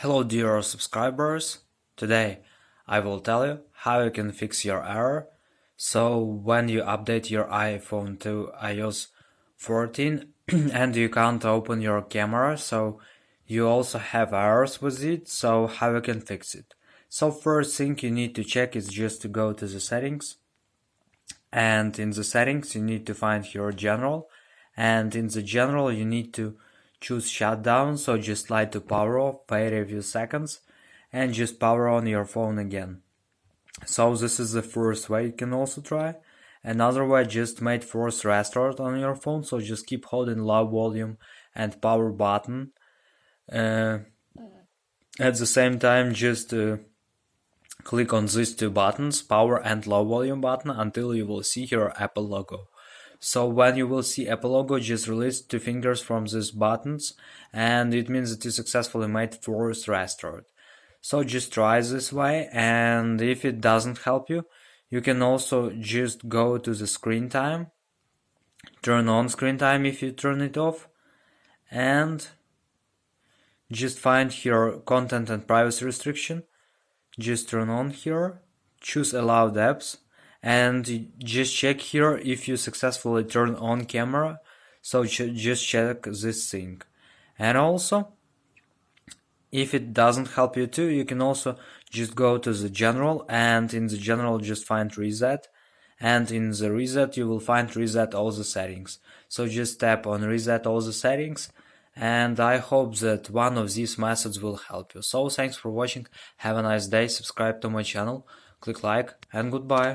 Hello dear subscribers, today I will tell you how you can fix your error. So when you update your iPhone to iOS 14 and you can't open your camera, so you also have errors with it, so how you can fix it. So first thing you need to check is just to go to the settings, and in the settings you need to find your general, and in the general you need to choose shutdown, so just slide to power off, wait a few seconds, and just power on your phone again. So this is the first way you can also try. Another way, just make force restart on your phone, so just keep holding low volume and power button. At the same time, just click on these two buttons, power and low volume button, until you will see your Apple logo. So when you will see Apple logo, just release 2 fingers from these buttons, and it means that you successfully made force restart. So just try this way, and if it doesn't help you, you can also just go to the screen time, turn on screen time if you turn it off, and just find here content and privacy restriction, just turn on here, choose allowed apps, and just check here if you successfully turn on camera, so just check this thing. And also, if it doesn't help you too, you can also just go to the general, and in the general just find reset, and in the reset you will find reset all the settings. So just tap on reset all the settings, and I hope that one of these methods will help you. So thanks for watching, have a nice day, subscribe to my channel, click like, and goodbye.